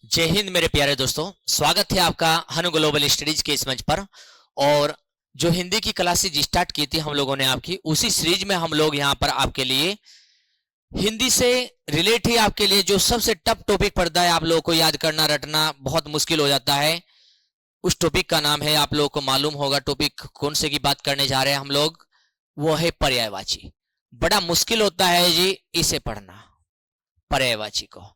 जय हिंद मेरे प्यारे दोस्तों, स्वागत है आपका हनु ग्लोबल स्टडीज के इस मंच पर। और जो हिंदी की क्लासेज स्टार्ट की थी हम लोगों ने आपकी, उसी सीरीज में हम लोग यहाँ पर आपके लिए हिंदी से रिलेट ही आपके लिए जो सबसे टफ टॉपिक पड़ता है, आप लोगों को याद करना रटना बहुत मुश्किल हो जाता है। उस टॉपिक का नाम है, आप लोगों को मालूम होगा टॉपिक कौन से की बात करने जा रहे हैं हम लोग, वो है पर्यायवाची। बड़ा मुश्किल होता है जी इसे पढ़ना, पर्यायवाची को।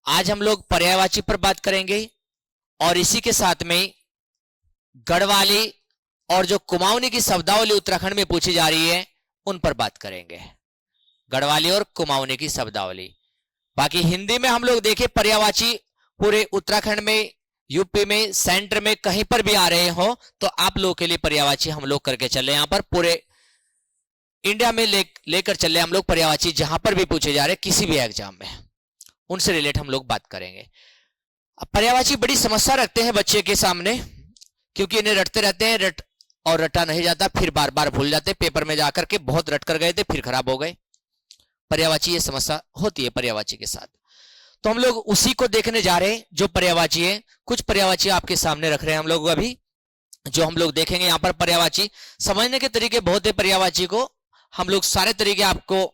आज हम लोग पर्यायवाची पर बात करेंगे और इसी के साथ में गढ़वाली और जो कुमाऊनी की शब्दावली उत्तराखंड में पूछी जा रही है उन पर बात करेंगे। गढ़वाली और कुमाऊनी की शब्दावली। बाकी हिंदी में हम लोग देखें पर्यायवाची पूरे उत्तराखंड में, यूपी में, सेंटर में कहीं पर भी आ रहे हो तो आप लोगों के लिए पर्यायवाची हम लोग करके चले। यहां पर पूरे इंडिया में लेकर चले हम लोग पर्यायवाची, जहां पर भी पूछे जा रहे किसी भी एग्जाम में, उनसे रिलेट हम लोग बात करेंगे। अब पर्यायवाची बड़ी समस्या रखते हैं बच्चे के सामने, क्योंकि इन्हें रटते रहते हैं, रटा नहीं जाता, फिर बार बार भूल जाते। पेपर में जाकर के बहुत रट कर गए थे, फिर खराब हो गए। पर्यायवाची ये समस्या होती है पर्यायवाची के साथ। तो हम लोग उसी को देखने जा रहे हैं जो पर्यायवाची है। कुछ पर्यायवाची आपके सामने रख रहे हैं हम लोग अभी, जो हम लोग देखेंगे। यहाँ पर पर्यायवाची समझने के तरीके बहुत है। पर्यायवाची को हम लोग सारे तरीके आपको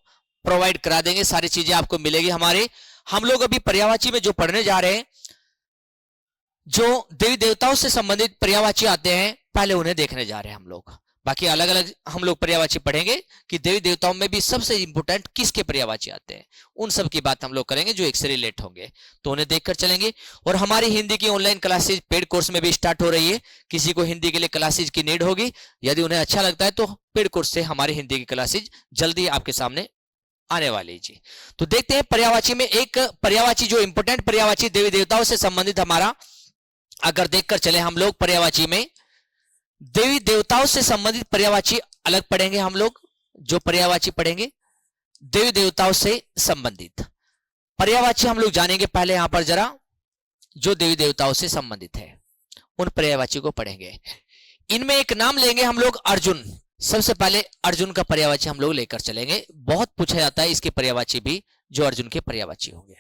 प्रोवाइड करा देंगे, सारी चीजें आपको मिलेगी हमारे। हम लोग अभी पर्यायवाची में जो पढ़ने जा रहे हैं, जो देवी देवताओं से संबंधित पर्यायवाची आते हैं, पहले उन्हें देखने जा रहे हैं हम लोग। बाकी अलग अलग हम लोग पर्यायवाची पढ़ेंगे कि देवी देवताओं में भी सबसे इंपोर्टेंट किसके पर्यायवाची आते हैं, उन सब की बात हम लोग करेंगे जो एक से रिलेट होंगे, तो उन्हें देखकर चलेंगे। और हमारी हिंदी की ऑनलाइन क्लासेज पेड कोर्स में भी स्टार्ट हो रही है। किसी को हिंदी के लिए क्लासेज की नीड होगी, यदि उन्हें अच्छा लगता है तो पेड कोर्स से हमारी हिंदी की क्लासेज जल्दी आपके सामने आने वाली जी। तो देखते हैं पर्यायवाची में एक पर्यायवाची जो इंपोर्टेंट पर्यायवाची देवी देवताओं से संबंधित हमारा, अगर देखकर चले हम लोग पर्यायवाची में देवी देवताओं से संबंधित पर्यायवाची अलग पढ़ेंगे हम लोग। जो पर्यायवाची पढ़ेंगे देवी देवताओं से संबंधित पर्यायवाची हम लोग जानेंगे। पहले यहां पर जरा जो देवी देवताओं से संबंधित है उन पर्यायवाची को पढ़ेंगे। इनमें एक नाम लेंगे हम लोग, अर्जुन। सबसे पहले अर्जुन का पर्यायवाची हम लोग लेकर चलेंगे। बहुत पूछा जाता है इसके पर्यायवाची भी, जो अर्जुन के पर्यायवाची होंगे।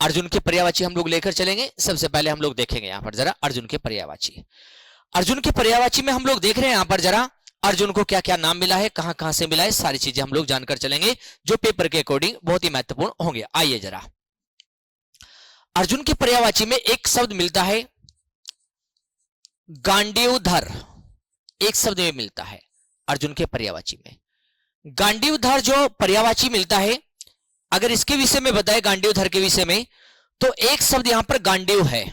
अर्जुन के पर्यायवाची हम लोग लेकर चलेंगे। सबसे पहले हम लोग देखेंगे यहां पर जरा अर्जुन के पर्यायवाची। अर्जुन के पर्यायवाची में हम लोग देख रहे हैं यहां पर जरा अर्जुन को क्या क्या नाम मिला है, कहां कहां से मिला है, सारी चीजें हम लोग जानकर चलेंगे, जो पेपर के अकॉर्डिंग बहुत ही महत्वपूर्ण होंगे। आइए जरा, अर्जुन के पर्यायवाची में एक शब्द मिलता है गांडीवधर। एक शब्द में मिलता है अर्जुन के पर्यायवाची में गांडीवधर। जो पर्यायवाची मिलता है, अगर इसके विषय में बताए गांडीवधर के विषय में, तो एक शब्द यहां पर गांडीव है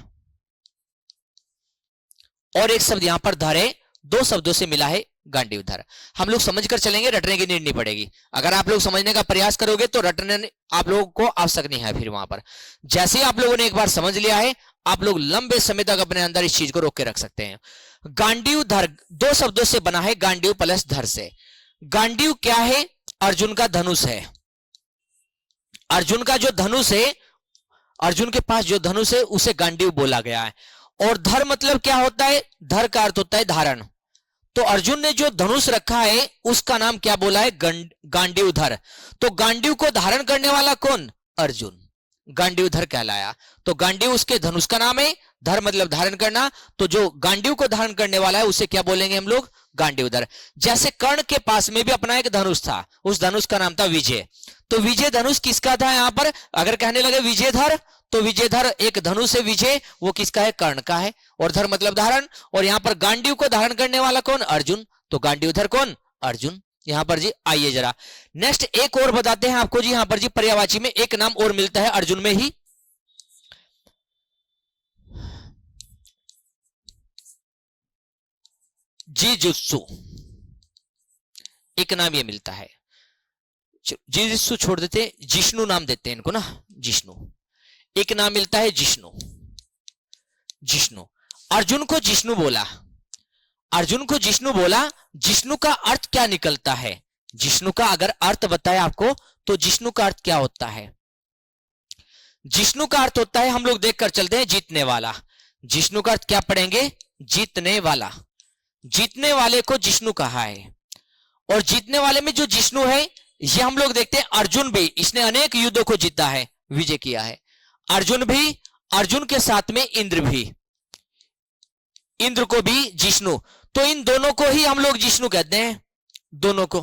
और एक शब्द यहां पर धर है। दो शब्दों से मिला है गांडीवधर। हम लोग समझकर चलेंगे, रटने की नीड नहीं पड़ेगी। अगर आप लोग समझने का प्रयास करोगे तो रटने आप लोगों को आवश्यक नहीं है। फिर वहां पर जैसे ही आप लोगों ने एक बार समझ लिया है, आप लोग लंबे समय तक अपने अंदर इस चीज को रोक के रख सकते हैं। गांडीवधर दो शब्दों से बना है, गांडीव प्लस धर से। गांडीव क्या है? अर्जुन का धनुष है। अर्जुन का जो धनुष है, अर्जुन के पास जो धनुष है उसे गांडीव बोला गया है। और धर मतलब क्या होता है? धर का अर्थ होता है धारण। तो अर्जुन ने जो धनुष रखा है उसका नाम क्या बोला है? गांडीवधर। तो गांडीव को धारण करने वाला कौन? अर्जुन। गांडीवधर कहलाया। तो गांडीव उसके धनुष का नाम है, धर मतलब धारण करना। तो जो गांडीव को धारण करने वाला है उसे क्या बोलेंगे हम लोग? गांडीवधर। जैसे कर्ण के पास में भी अपना एक धनुष था, उस धनुष का नाम था विजय। तो विजय धनुष किसका था? यहां पर अगर कहने लगे विजयधर, तो विजयधर एक धनुष है विजय, वो किसका है? कर्ण का है। और धर मतलब धारण। और यहां पर गांडीव को धारण करने वाला कौन? अर्जुन। तो गांडीवधर कौन? अर्जुन। यहां पर जी आइए जरा नेक्स्ट एक और बताते हैं आपको जी। यहां पर जी पर्यायवाची में एक नाम और मिलता है अर्जुन में ही, जिजुत्सु। एक नाम ये मिलता है, जिजुत्सु छोड़ देते हैं, जिष्णु नाम देते हैं इनको ना, जिष्णु। एक नाम मिलता है जिष्णु। जिष्णु, अर्जुन को जिष्णु बोला। अर्जुन को जिष्णु बोला। जिष्णु का अर्थ क्या निकलता है? जिष्णु का अगर अर्थ बताए आपको तो जिष्णु का अर्थ क्या होता है? जिष्णु का अर्थ होता है, हम लोग देखकर चलते हैं, जीतने वाला। जिष्णु का अर्थ क्या पढ़ेंगे? जीतने वाला। जीतने वाले को जिष्णु कहा है। और जीतने वाले में जो जिष्णु है, ये हम लोग देखते हैं अर्जुन भी, इसने अनेक युद्धों को जीता है, विजय किया है। अर्जुन भी, अर्जुन के साथ में इंद्र भी, इंद्र को भी जिष्णु, तो इन दोनों को ही हम लोग जिष्णु कहते हैं, दोनों को,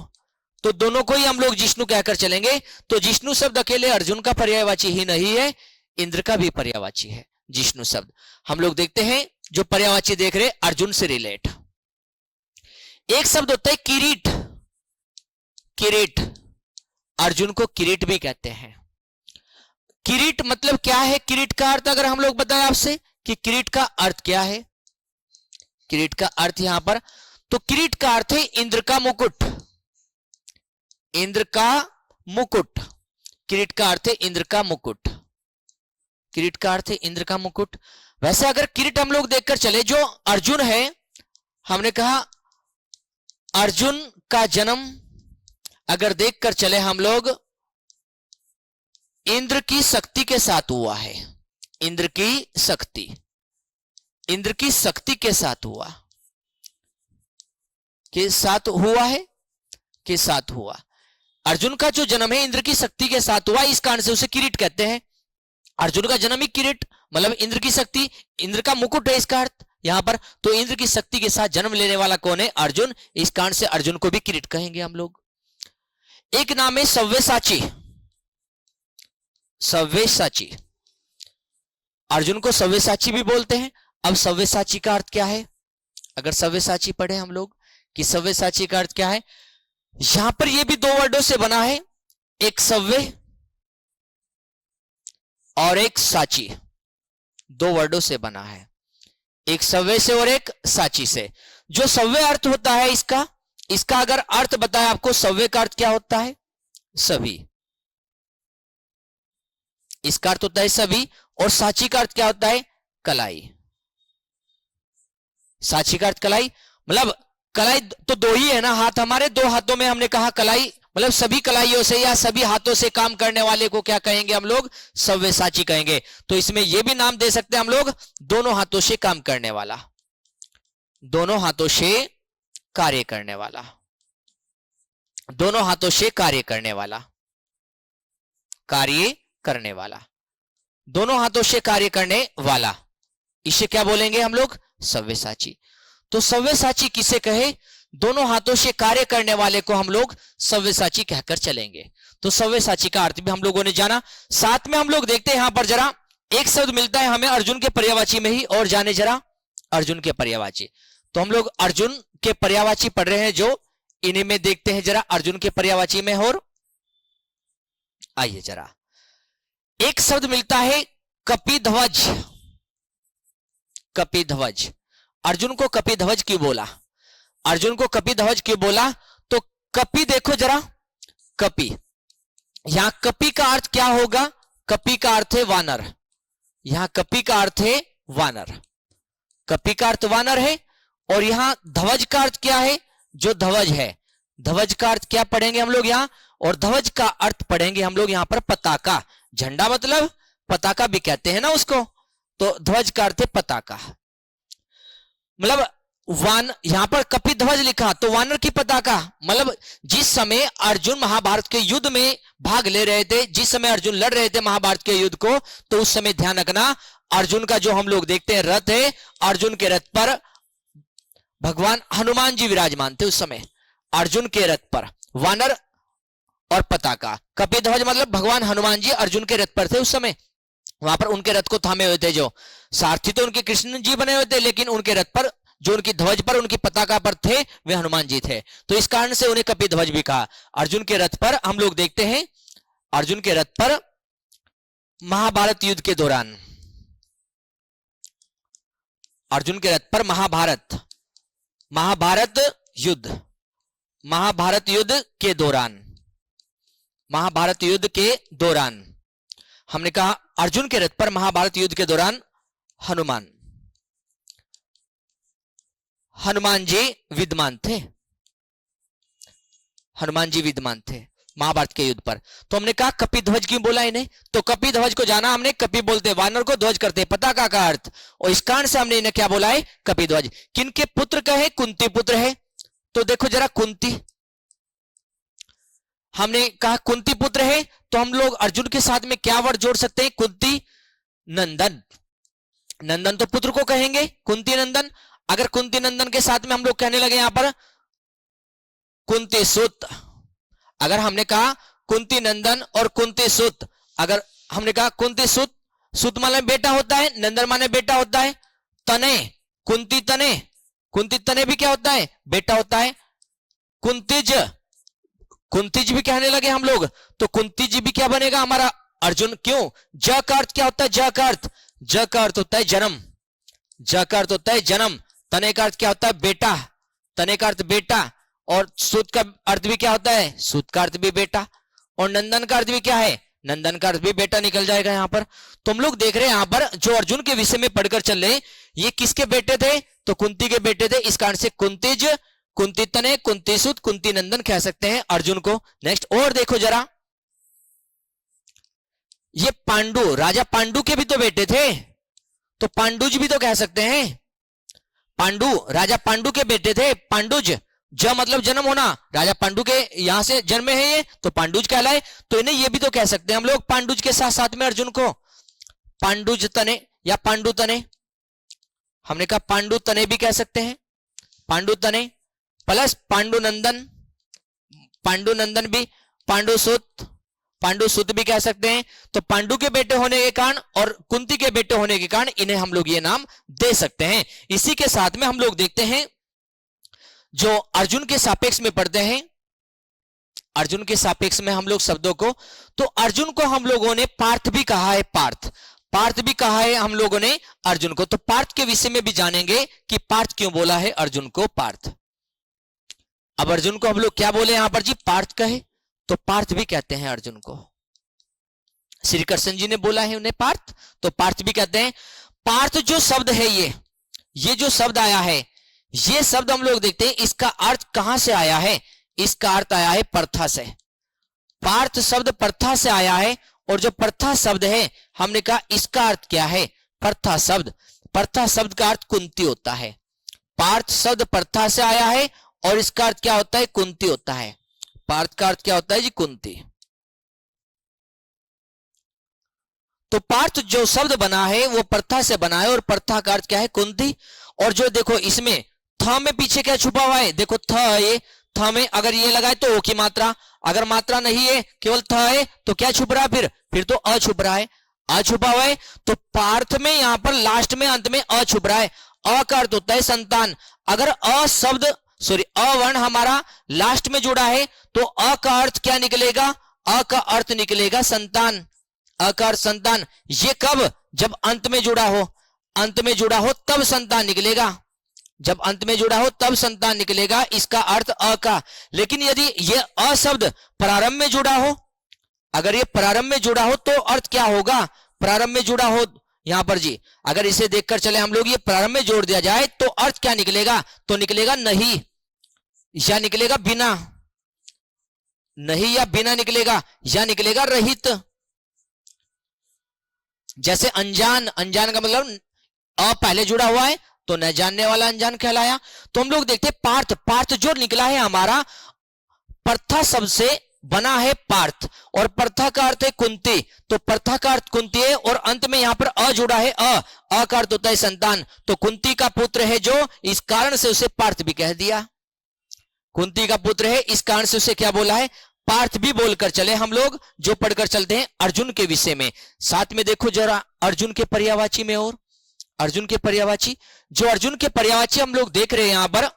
तो दोनों को ही हम लोग जिष्णु कहकर चलेंगे। तो जिष्णु शब्द अकेले अर्जुन का पर्यायवाची ही नहीं है, इंद्र का भी पर्यायवाची है जिष्णु शब्द। हम लोग देखते हैं जो पर्यायवाची देख रहे अर्जुन से रिलेट। एक शब्द होता है किरीट, किरीट, अर्जुन को किरीट भी कहते हैं। किरीट मतलब क्या है? किरीट का अर्थ अगर हम लोग बताएं आपसे कि किरीट का अर्थ क्या है, किरीट का अर्थ यहां पर, तो किरीट का अर्थ है इंद्र का मुकुट, इंद्र का मुकुट, किरीट का अर्थ है इंद्र का मुकुट, किरीट का अर्थ है इंद्र का मुकुट। वैसे अगर किरीट हम लोग देखकर चले, जो अर्जुन है, हमने कहा अर्जुन का जन्म अगर देखकर चले हम लोग, इंद्र की शक्ति के साथ हुआ है, इंद्र की शक्ति, इंद्र की शक्ति के साथ हुआ, के साथ हुआ है, के साथ हुआ। अर्जुन का जो जन्म है इंद्र की शक्ति के साथ हुआ, इस कारण से उसे किरीट कहते हैं। अर्जुन का जन्म ही किरीट, मतलब इंद्र की शक्ति, इंद्र का मुकुट है इसका अर्थ यहां पर। तो इंद्र की शक्ति के साथ जन्म लेने वाला कौन है? अर्जुन। इस कारण से अर्जुन को भी किरीट कहेंगे हम लोग। एक नाम है सव्यसाची, सव्यसाची, अर्जुन को सव्यसाची भी बोलते हैं। अब सव्यसाची का अर्थ क्या है? अगर सव्यसाची पढ़े हम लोग कि सव्यसाची का अर्थ क्या है, यहां पर यह भी दो वर्डों से बना है, एक सव्य और एक साची, दो वर्डों से बना है, एक सव्य से और एक साची से। जो सव्य अर्थ होता है इसका, इसका अगर अर्थ बताए आपको, सव्य का अर्थ क्या होता है? सभी, इसका अर्थ होता है सभी, और साची का अर्थ क्या होता है? कलाई। साची का अर्थ कलाई, मतलब कलाई तो दो ही है ना हाथ हमारे, दो हाथों में हमने कहा कलाई, मतलब सभी कलाइयों से या सभी हाथों से काम करने वाले को क्या कहेंगे हम लोग? सव्यसाची कहेंगे। तो इसमें यह भी नाम दे सकते हैं हम लोग, दोनों हाथों से काम करने वाला, दोनों हाथों से कार्य करने वाला, दोनों हाथों से कार्य करने वाला, कार्य करने वाला, दोनों हाथों से कार्य करने वाला, इसे क्या बोलेंगे हम लोग? सव्यसाची। तो सव्यसाची किसे कहे? दोनों हाथों से कार्य करने वाले को हम लोग सव्यसाची कहकर चलेंगे। तो सव्यसाची का अर्थ भी हम लोगों ने जाना। साथ में हम लोग देखते हैं यहां पर जरा एक शब्द मिलता है हमें अर्जुन के पर्यायवाची में ही, और जाने जरा अर्जुन के पर्यायवाची। तो हम लोग अर्जुन के पर्यायवाची पढ़ रहे हैं, जो इन्हीं में देखते हैं जरा अर्जुन के पर्यायवाची में। और आइए जरा, एक शब्द मिलता है कपिध्वज, कपिध्वज। अर्जुन को कपिध्वज क्यों बोला? अर्जुन को कपिध्वज क्यों बोला? तो कपि देखो जरा, कपि, यहां कपि का अर्थ क्या होगा? कपि का अर्थ है वानर, यहां कपि का अर्थ है वानर, कपि का अर्थ वानर है। और यहां ध्वज का अर्थ क्या है? जो ध्वज है, ध्वज का अर्थ क्या पढ़ेंगे हम लोग यहां? और ध्वज का अर्थ पढ़ेंगे हम लोग यहां पर पताका, झंडा मतलब पताका भी कहते हैं ना उसको। तो ध्वज का अर्थ है पताका, मतलब वान, यहां पर कपिध्वज लिखा तो वानर की पताका, मतलब जिस समय अर्जुन महाभारत के युद्ध में भाग ले रहे थे, जिस समय अर्जुन लड़ रहे थे महाभारत के युद्ध को, तो उस समय ध्यान रखना अर्जुन का जो हम लोग देखते हैं रथ है, अर्जुन के रथ पर भगवान हनुमान जी विराजमान थे। उस समय अर्जुन के रथ पर वानर और पताका, कपिध्वज मतलब भगवान हनुमान जी अर्जुन के रथ पर थे उस समय, वहां पर उनके रथ को थामे हुए थे। जो सारथी तो उनके कृष्ण जी बने हुए थे, लेकिन उनके रथ पर, जो उनकी ध्वज पर, उनकी पताका पर थे, वे हनुमान जी थे। तो इस कारण से उन्हें कपिध्वज भी कहा। अर्जुन के रथ पर हम लोग देखते हैं, अर्जुन के रथ पर महाभारत युद्ध के दौरान, अर्जुन के रथ पर महाभारत, महाभारत युद्ध, महाभारत युद्ध के दौरान, महाभारत युद्ध के दौरान हमने कहा अर्जुन के रथ पर महाभारत युद्ध के दौरान हनुमान, हनुमान जी विद्यमान थे, हनुमान जी विद्यमान थे महाभारत के युद्ध पर। तो हमने कहा कपिध्वज क्यों बोला इन्हें? तो कपिध्वज को जाना हमने, कपि बोलते वानर को, ध्वज करते पताका का अर्थ, और इस कारण से हमने इन्हें क्या बोला है? कपिध्वज। किनके पुत्र कहे? कुंती पुत्र है। तो देखो जरा कुंती, हमने कहा कुंती पुत्र है, तो हम लोग अर्जुन के साथ में क्या वर्ड जोड़ सकते हैं? कुंती। नंदन। नंदन तो पुत्र को कहेंगे, कुंती नंदन। अगर कुंती नंदन के साथ में हम लोग कहने लगे यहां पर कुंती सुत, अगर हमने कहा कुंती नंदन और कुंती सुत, अगर हमने कहा कुंती सुत, सुत माने बेटा होता है, नंदन माने बेटा होता है, तने, कुंती तने, कुंती तने भी क्या होता है, बेटा होता है। कुंतीज, कुंतीज भी कहने लगे हम लोग, तो कुंतीज भी क्या बनेगा हमारा अर्जुन। क्यों, ज का अर्थ क्या होता है, ज का अर्थ, ज का अर्थ होता है जन्म, ज का अर्थ होता है जन्म। तने का अर्थ क्या होता है, बेटा, तने का अर्थ बेटा। और सूत का अर्थ भी क्या होता है, सूत का अर्थ भी बेटा। और नंदन का अर्थ भी क्या है, नंदन का अर्थ भी बेटा निकल जाएगा यहां पर। तो हम लोग देख रहे हैं यहां पर जो अर्जुन के विषय में पढ़कर चल रहे, ये किसके बेटे थे, तो कुंती के बेटे थे। इस कारण से कुंतीज, कुंती तने, कुंती सुत, कुंती नंदन कह सकते हैं अर्जुन को। नेक्स्ट और देखो जरा, ये पांडु, राजा पांडु के भी तो बेटे थे, तो पांडुज भी तो कह सकते हैं। पांडु, राजा पांडु के बेटे थे, पांडुज, ज मतलब जन्म होना, राजा पांडु के यहां से जन्म है ये, तो पांडुज कहलाए। तो इन्हें ये भी तो कह सकते हैं हम लोग पांडुज के साथ साथ में अर्जुन को, पांडुज तने या पांडु तने। हमने कहा पांडु तने भी कह सकते हैं, पांडु तने प्लस पांडु नंदन, पांडु नंदन भी, पांडु सुत, पांडु सुत भी कह सकते हैं। तो पांडु के बेटे होने के कारण और कुंती के बेटे होने के कारण इन्हें हम लोग ये नाम दे सकते हैं। इसी के साथ में हम लोग देखते हैं जो अर्जुन के सापेक्ष में पढ़ते हैं, अर्जुन के सापेक्ष में हम लोग शब्दों को, तो अर्जुन को हम लोगों ने पार्थ भी कहा है, पार्थ, पार्थ भी कहा है हम लोगों ने अर्जुन को। तो पार्थ के विषय में भी जानेंगे कि पार्थ क्यों बोला है अर्जुन को पार्थ। अब अर्जुन को हम लोग क्या बोले यहां पर जी, पार्थ कहे, तो पार्थ भी कहते हैं अर्जुन को। श्री कृष्ण जी ने बोला है उन्हें पार्थ, तो पार्थ भी कहते हैं। पार्थ जो शब्द है, ये जो शब्द आया है, ये शब्द हम लोग देखते हैं इसका अर्थ कहां से आया है, इसका अर्थ आया है प्रथा से। पार्थ शब्द प्रथा से आया है, और जो प्रथा शब्द है हमने कहा इसका अर्थ क्या है, प्रथा शब्द, प्रथा शब्द का अर्थ कुंती होता है। पार्थ शब्द प्रथा से आया है और इसका अर्थ क्या होता है, कुंती होता है। पार्थ का अर्थ क्या होता है जी, कुंती। तो पार्थ जो शब्द बना है वो प्रथा से बना है, और प्रथा का अर्थ क्या है, कुंती। और जो देखो इसमें थ में पीछे क्या छुपा हुआ है, देखो थ, ये थ में अगर ये लगाए तो ओ की मात्रा, अगर मात्रा नहीं है केवल थ है तो क्या छुप रहा है, फिर तो अ छुप रहा है, अ छुपा हुआ है। तो पार्थ में यहां पर लास्ट में अंत में अ छुप रहा है, अ का अर्थ होता है संतान। अगर अ शब्द सॉरी अ वर्ण हमारा लास्ट में जुड़ा है तो अ का अर्थ क्या निकलेगा, अ का अर्थ निकलेगा संतान, अ का अर्थ संतान। ये कब, जब अंत में जुड़ा हो, अंत में जुड़ा हो तब संतान निकलेगा, जब अंत में जुड़ा हो तब संतान निकलेगा, इसका अर्थ अ का। लेकिन यदि ये अ शब्द प्रारंभ में जुड़ा हो, अगर ये प्रारंभ में जुड़ा हो तो अर्थ क्या होगा, प्रारंभ में जुड़ा हो यहां पर जी, अगर इसे देखकर चले हम लोग, ये प्रारंभ में जोड़ दिया जाए तो अर्थ क्या निकलेगा, तो निकलेगा नहीं या निकलेगा बिना, नहीं या बिना निकलेगा, या निकलेगा रहित। जैसे अनजान, अनजान का मतलब अ पहले जुड़ा हुआ है तो न जानने वाला अनजान कहलाया। तो हम लोग देखते पार्थ, पार्थ जो निकला है हमारा प्रथा शब्द से बना है पार्थ, और प्रथा का अर्थ है कुंती, तो प्रथा का अर्थ कुंती है, और अंत में यहां पर अ जुड़ा है, अ का अर्थ होता है संतान। तो कुंती का पुत्र है जो, इस कारण से उसे पार्थ भी कह दिया, कुंती का पुत्र है इस कारण से उसे क्या बोला है, पार्थ भी बोलकर चले हम लोग, जो पढ़कर चलते हैं अर्जुन के विषय में। साथ में देखो जरा अर्जुन के पर्यायवाची में, और अर्जुन के पर्यायवाची, जो अर्जुन के पर्यायवाची हम लोग देख रहे हैं यहां पर,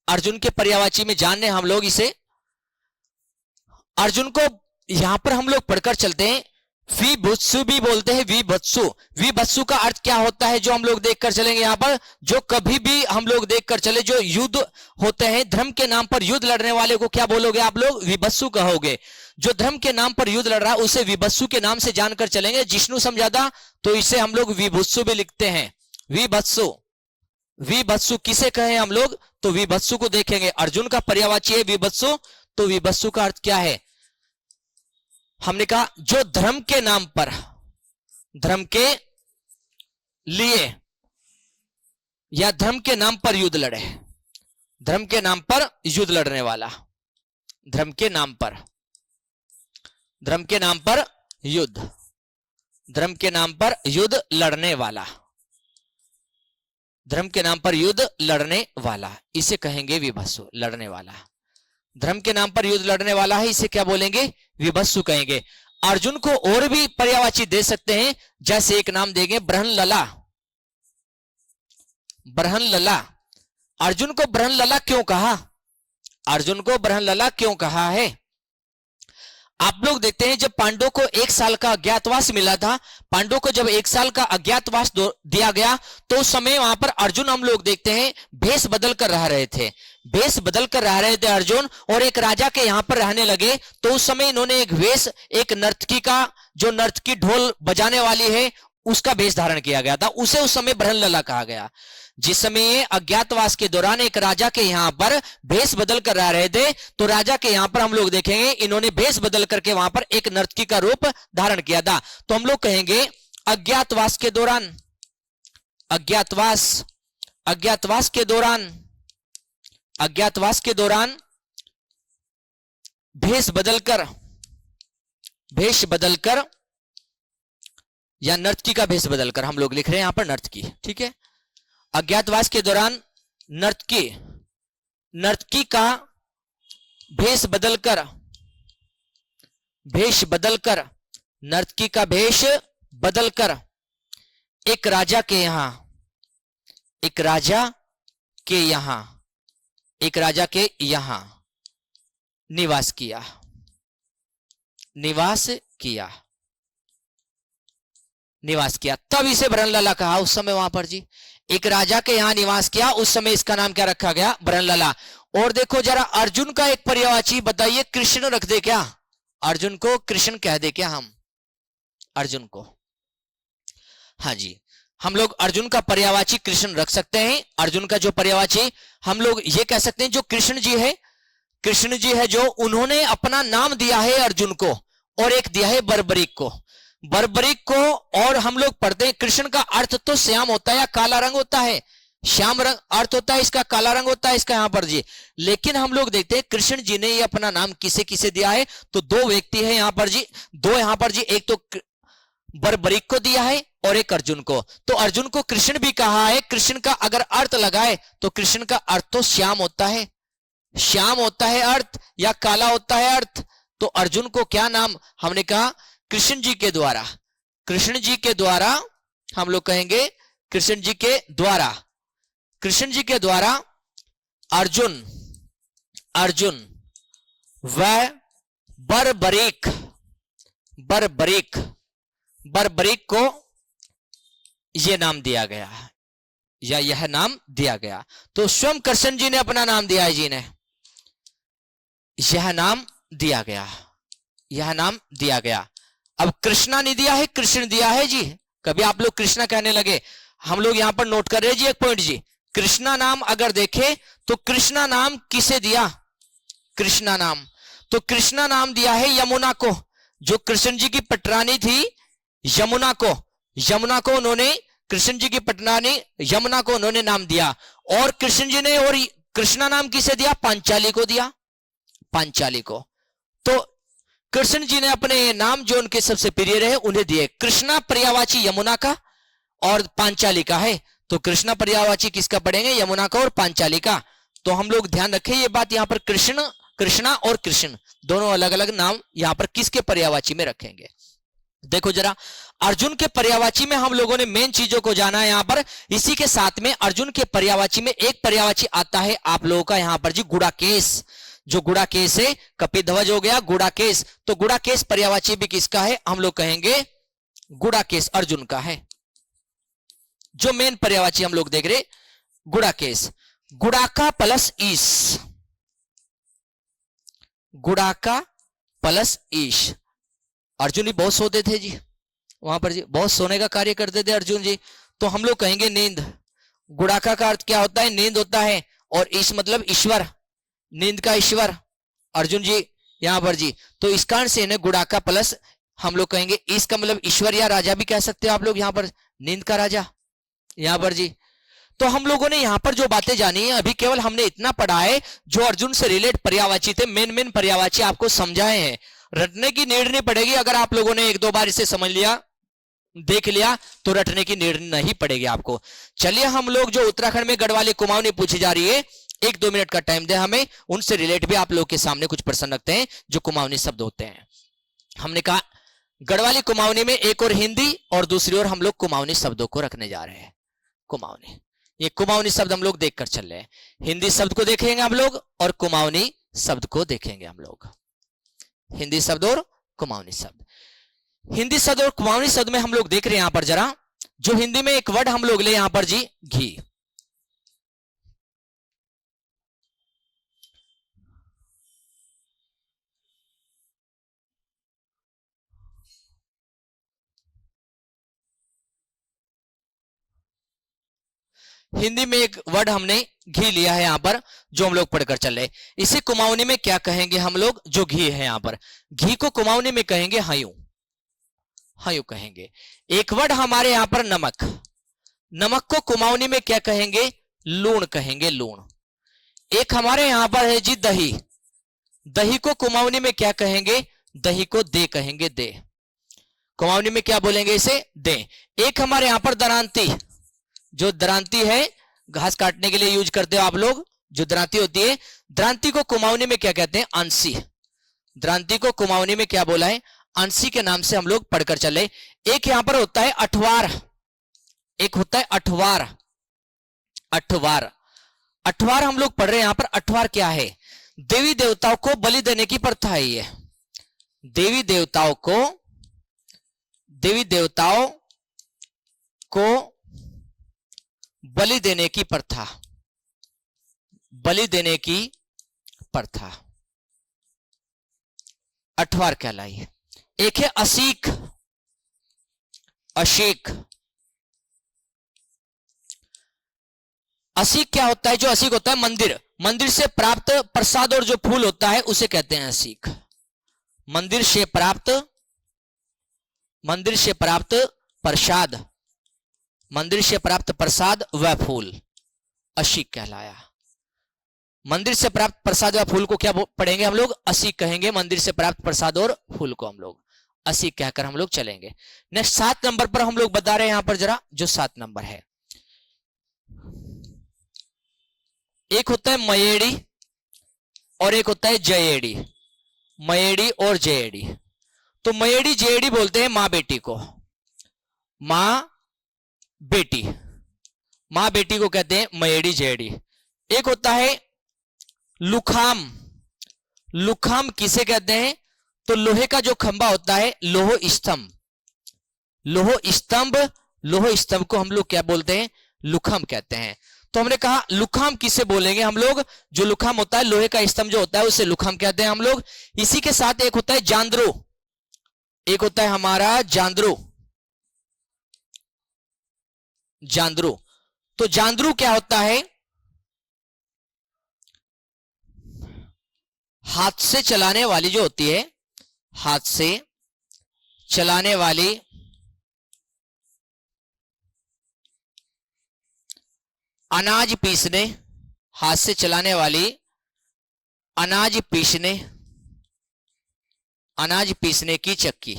अर्जुन के पर्यायवाची में जान रहे हम लोग इसे, अर्जुन को यहां पर हम लोग पढ़कर चलते हैं, विभत्सु भी बोलते हैं, विभत्सु। विभत्सु का अर्थ क्या होता है, जो हम लोग देखकर चलेंगे यहां पर, जो कभी भी हम लोग देखकर चले, जो युद्ध होते हैं, धर्म के नाम पर युद्ध लड़ने वाले को क्या बोलोगे आप लोग, विभत्सु कहोगे। जो धर्म के नाम पर युद्ध लड़ रहा है उसे विभत्सु के नाम से जानकर चलेंगे। जिष्णु समझाता तो इसे हम लोग विभत्सु भी लिखते हैं, विभत्सु। विभत्सु किसे कहे हम लोग, तो विभत्सु को देखेंगे, अर्जुन का पर्यायवाची है विभत्सु। तो विभत्सु का अर्थ क्या है, हमने कहा जो धर्म के नाम पर, धर्म के लिए या धर्म के नाम पर युद्ध लड़े, धर्म के नाम पर युद्ध लड़ने वाला, धर्म के नाम पर, धर्म के नाम पर युद्ध, धर्म के नाम पर युद्ध लड़ने वाला, धर्म के नाम पर युद्ध लड़ने वाला, इसे कहेंगे विभत्सु, लड़ने वाला। धर्म के नाम पर युद्ध लड़ने वाला है, इसे क्या बोलेंगे? विभत्सु कहेंगे। अर्जुन को और भी पर्यायवाची दे सकते हैं, जैसे एक नाम देंगे बृहनलला। बृहनलला, अर्जुन को बृहनलला क्यों कहा? अर्जुन को बृहनलला क्यों कहा है? आप लोग देखते हैं जब पांडवों को 1 साल का अज्ञातवास मिला था, पांडवों को जब 1 साल का अज्ञातवास दिया गया, तो उस समय वहां पर अर्जुन हम लोग देखते हैं भेष बदल कर रह रहे थे, भेष बदल कर रह रहे थे अर्जुन, और एक राजा के यहां पर रहने लगे। तो उस समय इन्होंने एक वेश, एक नर्तकी का, जो नर्तकी ढोल बजाने वाली है, उसका वेश धारण किया गया था, उसे उस समय बृहनलला कहा गया। जिस समय अज्ञातवास के दौरान एक राजा के यहां पर भेष बदल कर रह रहे थे, तो राजा के यहां पर हम लोग देखेंगे इन्होंने भेष बदल करके वहां पर एक नर्तकी का रूप धारण किया था। तो हम लोग कहेंगे अज्ञातवास के दौरान, अज्ञातवास, अज्ञातवास के दौरान, अज्ञातवास के दौरान भेष बदलकर, भेष बदलकर या नर्तकी का भेष बदलकर, हम लोग लिख रहे हैं यहां पर नर्तकी, ठीक है। अज्ञातवास के दौरान नर्तकी, नर्तकी का भेष बदलकर, भेष बदलकर, नर्तकी का भेष बदलकर एक राजा के यहां, एक राजा के यहां, एक राजा के यहां निवास किया, निवास किया, निवास किया, तब इसे बृहनलला कहा। उस समय वहां पर जी एक राजा के यहां निवास किया, उस समय इसका नाम क्या रखा गया? बृहनलला। और देखो जरा अर्जुन का एक पर्यायवाची बताइए, कृष्ण रख दे क्या? अर्जुन को कृष्ण कह दे क्या हम? अर्जुन को, हाँ जी, हम लोग अर्जुन का पर्यायवाची कृष्ण रख सकते हैं। अर्जुन का जो पर्यायवाची हम लोग ये कह सकते हैं, जो कृष्ण जी है, कृष्ण जी है जो उन्होंने अपना नाम दिया है अर्जुन को, और एक दिया है बर्बरीक को, बर्बरीक को। और हम लोग पढ़ते हैं कृष्ण का अर्थ तो श्याम होता है या काला रंग होता है, श्याम रंग अर्थ होता है इसका, काला रंग होता है इसका यहां पर जी। लेकिन हम लोग देखते हैं कृष्ण जी ने ये अपना नाम किसे किसे दिया है, तो 2 व्यक्ति है यहां पर जी, 2 यहां पर जी, एक तो बर्बरीक को दिया है और एक अर्जुन को। तो अर्जुन को कृष्ण भी कहा है। कृष्ण का अगर अर्थ लगाए तो कृष्ण का अर्थ तो श्याम होता है, श्याम होता है अर्थ, या काला होता है अर्थ। तो अर्जुन को क्या नाम हमने कहा? कृष्ण जी के द्वारा, कृष्ण जी के द्वारा हम लोग कहेंगे, कृष्ण जी के द्वारा, कृष्ण जी के द्वारा अर्जुन, अर्जुन व बर्बरीक, बर्बरीक, बर्बरीक को यह नाम दिया गया, या यह नाम दिया गया। तो स्वयं कृष्ण जी ने अपना नाम दिया है, जी ने यह नाम दिया गया, यह नाम दिया गया। अब कृष्णा नहीं दिया है, कृष्ण दिया है जी। कभी आप लोग कृष्णा कहने लगे, हम लोग यहां पर नोट कर रहे हैं जी एक पॉइंट जी। कृष्णा नाम अगर देखें तो कृष्णा नाम किसे दिया? कृष्णा नाम, तो कृष्णा नाम दिया है यमुना को, जो कृष्ण जी की पटरानी थी, यमुना को, यमुना को उन्होंने, कृष्ण जी की पटरानी यमुना को उन्होंने नाम दिया। और कृष्ण जी ने और कृष्णा नाम किसे दिया? पांचाली को दिया, पांचाली को। तो कृष्ण जी ने अपने नाम जो उनके सबसे प्रिय रहे उन्हें दिए। कृष्णा पर्यायवाची यमुना का और पांचाली का है, तो कृष्णा पर्यायवाची किसका पढ़ेंगे? यमुना का और पांचाली का। तो हम लोग ध्यान रखें ये बात, यहां पर कृष्ण, कृष्णा और कृष्ण दोनों अलग अलग नाम यहां पर किसके पर्यायवाची में रखेंगे। देखो जरा, अर्जुन के पर्यायवाची में हम लोगों ने मेन चीजों को जाना है यहां पर। इसी के साथ में अर्जुन के पर्यायवाची में एक पर्यायवाची आता है आप लोगों का यहां पर जी, गुड़ाकेश। जो गुड़ाकेश है, कपिध्वज हो गया, गुड़ाकेश। तो गुड़ाकेश पर्यायवाची भी किसका है? हम लोग कहेंगे गुड़ाकेश अर्जुन का है। जो मेन पर्यायवाची हम लोग देख रहे, गुड़ाकेश, गुड़ाका प्लस ईश, गुड़ाका प्लस ईश। अर्जुन जी बहुत सोते थे जी वहां पर जी, बहुत सोने का कार्य करते थे अर्जुन जी। तो हम लोग कहेंगे नींद। गुड़ाका का अर्थ क्या होता है? नींद होता है। और ईश मतलब ईश्वर, नींद का ईश्वर अर्जुन जी यहां पर जी। तो इस कारण से इन्हें गुड़ाका प्लस हम लोग कहेंगे, इसका मतलब ईश्वर या राजा भी कह सकते हो आप लोग यहां पर, नींद का राजा यहां पर जी। तो हम लोगों ने यहां पर जो बातें जानी है, अभी केवल हमने इतना पढ़ा है जो अर्जुन से रिलेट पर्यायवाची थे, मेन मेन पर्यायवाची आपको समझाए हैं। रटने की नीड नहीं पड़ेगी अगर आप लोगों ने 1-2 बार इसे समझ लिया देख लिया तो रटने की नीड नहीं पड़ेगी आपको। चलिए हम लोग जो उत्तराखंड में गढ़वाली कुमाऊनी पूछी जा रही है, 1-2 मिनट का टाइम दे हमें, उनसे रिलेट भी आप लोग के सामने कुछ प्रश्न रखते हैं जो कुमाऊनी शब्द होते हैं। हमने कहा गढ़वाली कुमाऊनी में एक और हिंदी और दूसरी ओर हम लोग कुमाऊनी शब्दों को रखने जा रहे हैं। कुमाऊनी, ये कुमाऊनी शब्द हम लोग देखकर चल रहे हैं। हिंदी शब्द को देखेंगे हम लोग और कुमाऊनी शब्द को देखेंगे हम लोग। हिंदी शब्द और कुमाऊनी शब्द। हिंदी शब्द और कुमाऊनी शब्द में हम लोग देख रहे हैं यहां पर जरा, जो हिंदी में एक वर्ड हम लोग ले यहां पर जी, घी। हिंदी में एक वर्ड हमने घी लिया है यहां पर, जो हम लोग पढ़कर चल रहे। इसे कुमाऊनी में क्या कहेंगे हम लोग, जो घी है यहां पर, घी को कुमाऊनी में कहेंगे हयूं, हयूं कहेंगे। एक वर्ड हमारे यहां पर नमक, नमक को कुमाऊनी में क्या कहेंगे, लूण कहेंगे, लूण। एक हमारे यहां पर है जी दही, दही को कुमाऊनी में क्या कहेंगे, दही को दे कहेंगे, दे। कुमाऊनी में क्या बोलेंगे इसे, दे। एक हमारे यहां पर दरांती, जो दरांती है घास काटने के लिए यूज करते हो आप लोग, जो दरांती होती है, दरांती को कुमाऊनी में क्या कहते हैं, अंसी। दरांती को कुमाऊनी में क्या बोला है, अंसी के नाम से हम लोग पढ़कर चले। एक यहां पर होता है अठवार, एक होता है अठवार, अठवार, अठवार हम लोग पढ़ रहे हैं यहां पर। अठवार क्या है, देवी देवताओं को बलि देने की प्रथा है ये। देवी देवताओं को, देवी देवताओं को बलि देने की प्रथा, बलि देने की प्रथा अठवार कहलाई। एक है असीक, अशीक। असीक क्या होता है, जो असीक होता है मंदिर, मंदिर से प्राप्त प्रसाद और जो फूल होता है उसे कहते हैं असीक। मंदिर से प्राप्त, मंदिर से प्राप्त प्रसाद, मंदिर से प्राप्त प्रसाद व फूल असीक कहलाया। मंदिर से प्राप्त प्रसाद व फूल को क्या पढ़ेंगे हम लोग, असीक कहेंगे। मंदिर से प्राप्त प्रसाद और फूल को हम लोग असीक कहकर हम लोग चलेंगे। नेक्स्ट 7 नंबर पर हम लोग बता रहे हैं यहां पर जरा, जो 7 नंबर है, एक होता है मयेड़ी और एक होता है जयेड़ी। मयेड़ी और जयेड़ी, तो मयेड़ी जयेड़ी बोलते हैं मां बेटी को, मां बेटी, मां बेटी को कहते हैं मयेड़ी जयेड़ी। एक होता है लुखाम, लुखाम किसे कहते हैं, तो लोहे का जो खंभा होता है, लोह स्तंभ, लोह स्तंभ, लोह स्तंभ को हम लोग क्या बोलते हैं, लुखाम कहते हैं। तो हमने कहा लुखाम किसे बोलेंगे हम लोग, जो लुखाम होता है, लोहे का स्तंभ जो होता है उसे लुखाम कहते हैं हम लोग। इसी के साथ एक होता है जांद्रो, एक होता है हमारा जांद्रो, जांद्रो। तो जांद्रू क्या होता है, हाथ से चलाने वाली जो होती है, हाथ से चलाने वाली अनाज पीसने, हाथ से चलाने वाली अनाज पीसने, अनाज पीसने की चक्की,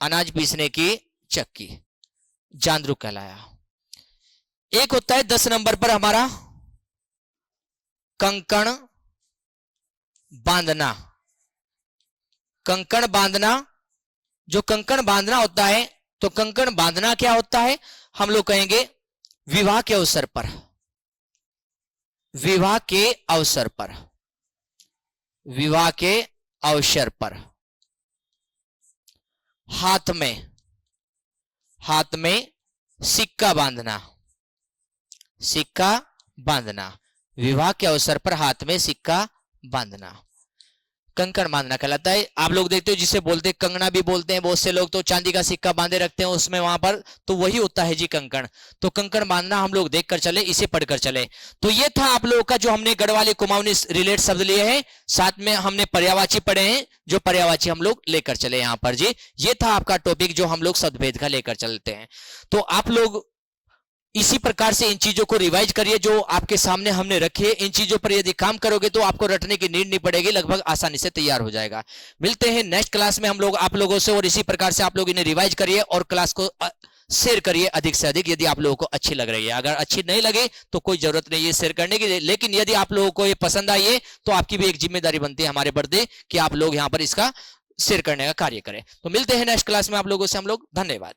अनाज पीसने की चक्की जांद्रू कहलाया। एक होता है 10 नंबर पर हमारा कंकण बांधना, कंकण बांधना। जो कंकण बांधना होता है, तो कंकण बांधना क्या होता है, हम लोग कहेंगे विवाह के अवसर पर, विवाह के अवसर पर, विवाह के अवसर पर। हाथ में, हाथ में सिक्का बांधना, सिक्का बांधना, विवाह के अवसर पर हाथ में सिक्का बांधना कंकण बांधना कहलाता है। आप लोग देखते हो जिसे बोलते हैं कंगना भी बोलते हैं बहुत से लोग, तो चांदी का सिक्का बांधे रखते हैं उसमें वहां पर, तो वही होता है जी कंकण। तो कंकण बांधना हम लोग देखकर चले, इसे पढ़कर चले। तो ये था आप लोगों का जो हमने गढ़वाली कुमाऊनी रिलेट शब्द लिए हैं, साथ में हमने पर्यायवाची पढ़े हैं, जो पर्यायवाची हम लोग लेकर चले यहाँ पर जी। ये था आपका टॉपिक जो हम लोग शब्दभेद का लेकर चलते हैं। तो आप लोग इसी प्रकार से इन चीजों को रिवाइज करिए जो आपके सामने हमने रखी है। इन चीजों पर यदि काम करोगे तो आपको रटने की नीड नहीं पड़ेगी, लगभग आसानी से तैयार हो जाएगा। मिलते हैं नेक्स्ट क्लास में हम लोग आप लोगों से, और इसी प्रकार से आप लोग इन्हें रिवाइज करिए और क्लास को शेयर करिए अधिक से अधिक यदि आप लोगों को अच्छी लग रही है। अगर अच्छी नहीं लगे तो कोई जरूरत नहीं है शेयर करने की, लेकिन यदि आप लोगों को ये पसंद आई है तो आपकी भी एक जिम्मेदारी बनती है हमारे पर्दे कि आप लोग यहाँ पर इसका शेयर करने का कार्य करें। तो मिलते हैं नेक्स्ट क्लास में आप लोगों से हम लोग। धन्यवाद।